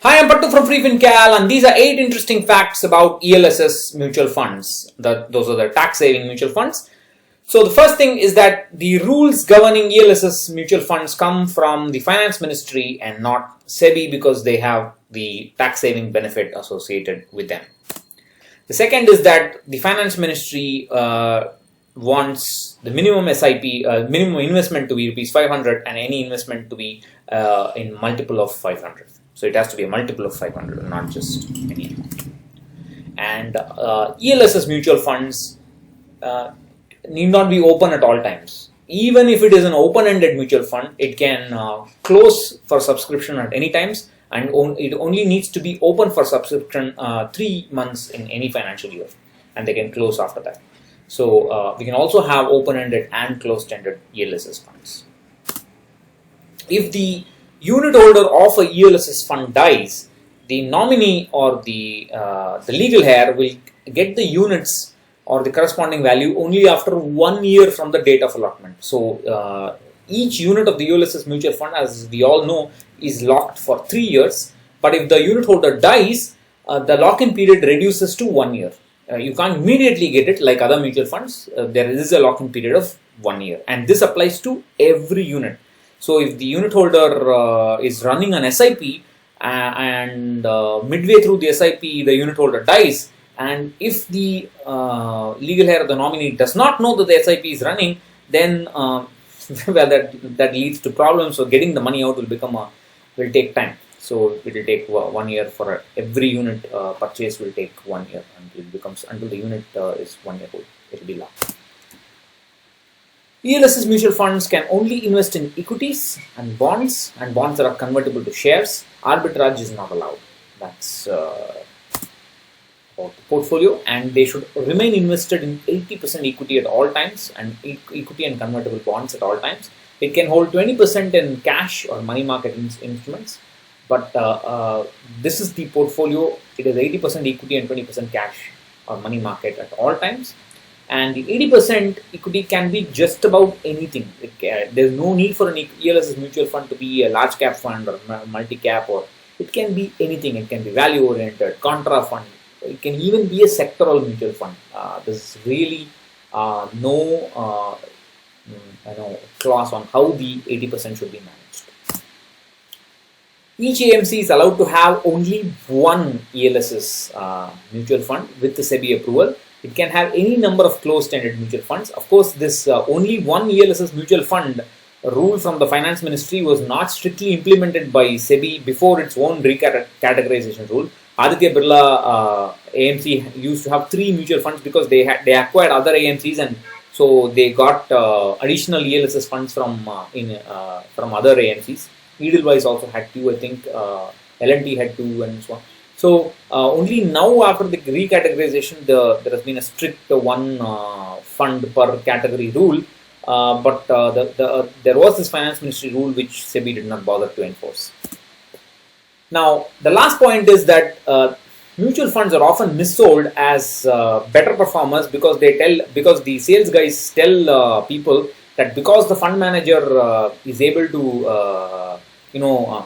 Hi, I'm Pattu from FreeFinCal, and these are 8 interesting facts about ELSS mutual funds. Those are the tax-saving mutual funds. So the first thing is that the rules governing ELSS mutual funds come from the Finance Ministry and not SEBI because they have the tax-saving benefit associated with them. The second is that the Finance Ministry wants the minimum SIP, minimum investment to be rupees 500 and any investment to be in multiple of 500. So it has to be a multiple of 500 and not just any amount. And ELSS mutual funds need not be open at all times. Even if it is an open-ended mutual fund, it can close for subscription at any times, and it only needs to be open for subscription 3 months in any financial year, and they can close after that. So we can also have open-ended and closed-ended ELSS funds. If the unit holder of a ELSS fund dies, the nominee or the legal heir will get the units or the corresponding value only after 1 year from the date of allotment. So each unit of the ELSS mutual fund, as we all know, is locked for 3 years. But if the unit holder dies, the lock-in period reduces to 1 year. You can't immediately get it like other mutual funds. There is a lock-in period of 1 year, and this applies to every unit. So if the unit holder is running an SIP and midway through the SIP the unit holder dies, and if the legal heir of the nominee does not know that the SIP is running, then well, that leads to problems. So getting the money out will take time. So it will take 1 year for every unit purchase will take 1 year until the unit is 1 year old. It will be locked. ELSS mutual funds can only invest in equities and bonds that are convertible to shares. Arbitrage is not allowed. That's about the portfolio, and they should remain invested in 80% equity at all times and equity and convertible bonds at all times. It can hold 20% in cash or money market instruments, but this is the portfolio. It is 80% equity and 20% cash or money market at all times. And the 80% equity can be just about anything. There's no need for an ELSS mutual fund to be a large cap fund or multi-cap, or it can be anything. It can be value oriented, contra fund. It can even be a sectoral mutual fund. There's really no clause on how the 80% should be managed. Each AMC is allowed to have only one ELSS mutual fund with the SEBI approval. It can have any number of closed-ended mutual funds. Of course, this only one ELSS mutual fund rule from the Finance Ministry was not strictly implemented by SEBI before its own recategorization rule. Aditya Birla AMC used to have 3 mutual funds because they acquired other AMCs, and so they got additional ELSS funds from other AMCs. Edelweiss also had 2, I think. L&T had 2, and so on. So only now after the recategorization, there has been a strict one fund per category rule, but there was this Finance Ministry rule which SEBI did not bother to enforce. Now the last point is that mutual funds are often missold as better performers because the sales guys tell people that because the fund manager is able to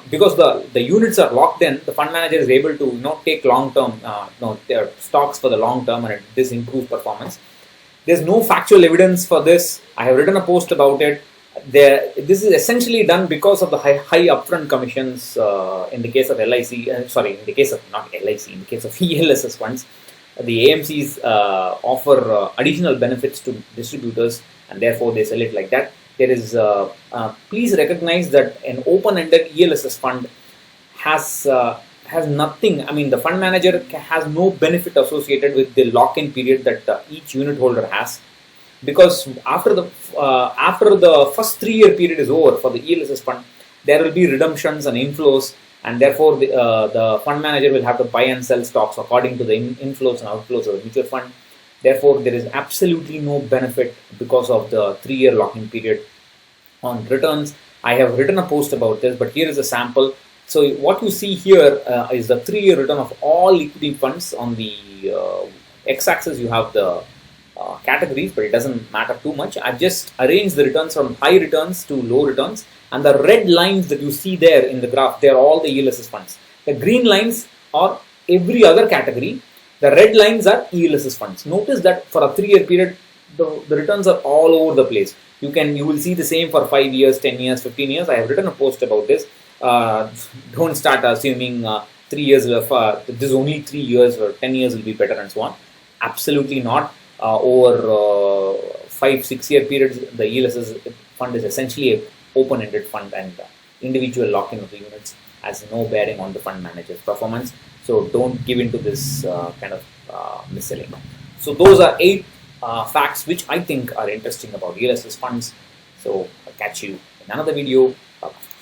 because the units are locked in, the fund manager is able to take long-term their stocks for the long term, and this improves performance. There's no factual evidence for this. I have written a post about it. This is essentially done because of the high upfront commissions in the case of LIC. In the case of not LIC, in the case of ELSS funds, the AMCs offer additional benefits to distributors, and therefore they sell it like that. There is please recognize that an open-ended ELSS fund has nothing. I mean, the fund manager has no benefit associated with the lock-in period that each unit holder has, because after the first 3-year period is over for the ELSS fund, there will be redemptions and inflows, and therefore the fund manager will have to buy and sell stocks according to the inflows and outflows of the mutual fund. Therefore, there is absolutely no benefit because of the 3-year lock-in period on returns. I have written a post about this, but here is a sample. So what you see here is the 3-year return of all equity funds. On the x-axis, you have the categories, but it doesn't matter too much. I've just arranged the returns from high returns to low returns, and the red lines that you see there in the graph, they're all the ELSS funds. The green lines are every other category. The red lines are ELSS funds. Notice that for a 3-year period, the returns are all over the place. You will see the same for 5 years, 10 years, 15 years. I have written a post about this. Don't start assuming 3 years this is only 3 years or 10 years will be better and so on. Absolutely not. Over 5-6 year periods, the ELSS fund is essentially an open-ended fund, and individual lock-in of the units has no bearing on the fund manager's performance. So don't give into this kind of misselling. So those are 8 facts which I think are interesting about ELSS funds. So I'll catch you in another video. Bye-bye.